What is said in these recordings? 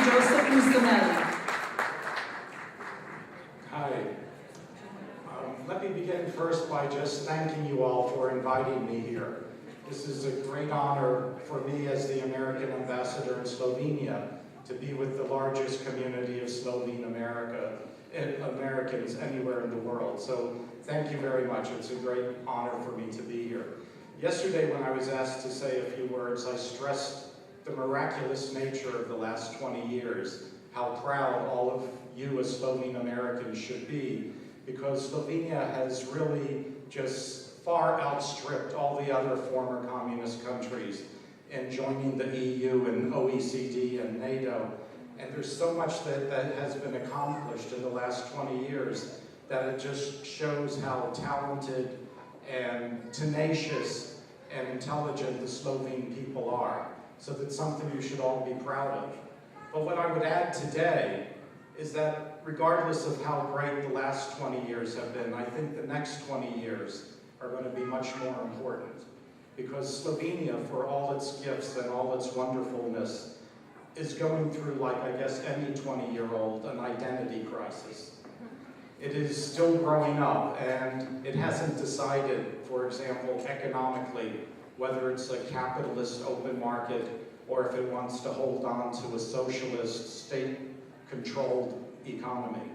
Mussomelli. Hi. Let me begin first by just thanking you all for inviting me here. This is a great honor for me as the American ambassador in Slovenia to be with the largest community of Slovene Americans anywhere in the world. So thank you very much. It's a great honor for me to be here. Yesterday when I was asked to say a few words, I stressed the miraculous nature of the last 20 years, how proud all of you as Slovene Americans should be, because Slovenia has really just far outstripped all the other former communist countries in joining the EU and OECD and NATO. And there's so much that has been accomplished in the last 20 years that it just shows how talented and tenacious and intelligent the Slovene people are. So that's something you should all be proud of. But what I would add today is that regardless of how great the last 20 years have been, I think the next 20 years are going to be much more important. Because Slovenia, for all its gifts and all its wonderfulness, is going through, like I guess any 20-year-old, an identity crisis. It is still growing up, and it hasn't decided, for example, economically, whether it's a capitalist open market or if it wants to hold on to a socialist, state-controlled economy.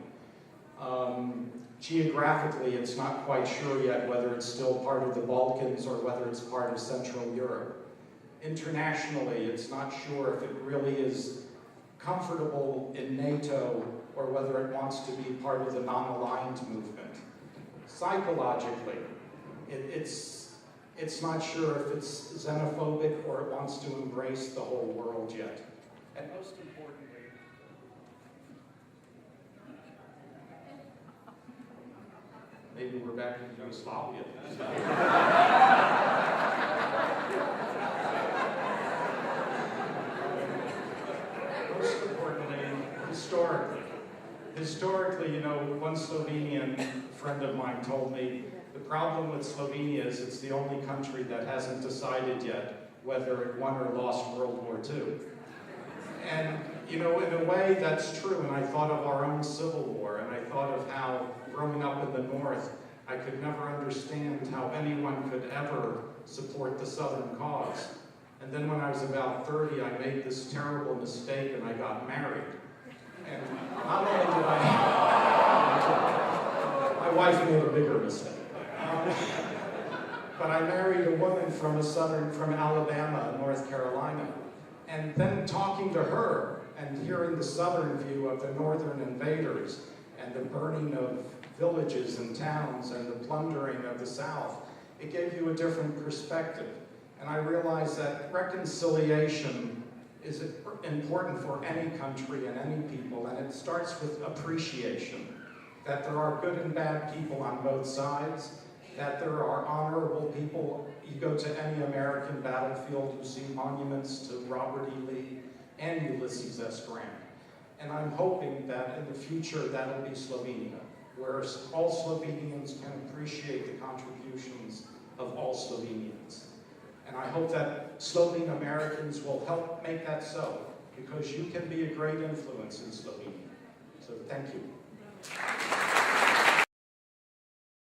Geographically, it's not quite sure yet whether it's still part of the Balkans or whether it's part of Central Europe. Internationally, it's not sure if it really is comfortable in NATO or whether it wants to be part of the non-aligned movement. Psychologically, it's not sure if it's xenophobic or it wants to embrace the whole world yet. And most importantly, maybe we're back in Yugoslavia. Most importantly, historically, you know, one Slovenian friend of mine told me, the problem with Slovenia is it's the only country that hasn't decided yet whether it won or lost World War II. And, you know, in a way that's true, and I thought of our own Civil War, and I thought of how, growing up in the North, I could never understand how anyone could ever support the Southern cause. And then when I was about 30, I made this terrible mistake and I got married. And not only did my wife made a bigger mistake. But I married a woman from Alabama and North Carolina. And then talking to her and hearing the southern view of the northern invaders and the burning of villages and towns and the plundering of the South, it gave you a different perspective. And I realized that reconciliation is important for any country and any people, and it starts with appreciation, that there are good and bad people on both sides, that there are honorable people. You go to any American battlefield, you see monuments to Robert E. Lee and Ulysses S. Grant. And I'm hoping that in the future that'll be Slovenia, where all Slovenians can appreciate the contributions of all Slovenians. And I hope that Slovene Americans will help make that so, because you can be a great influence in Slovenia. So thank you.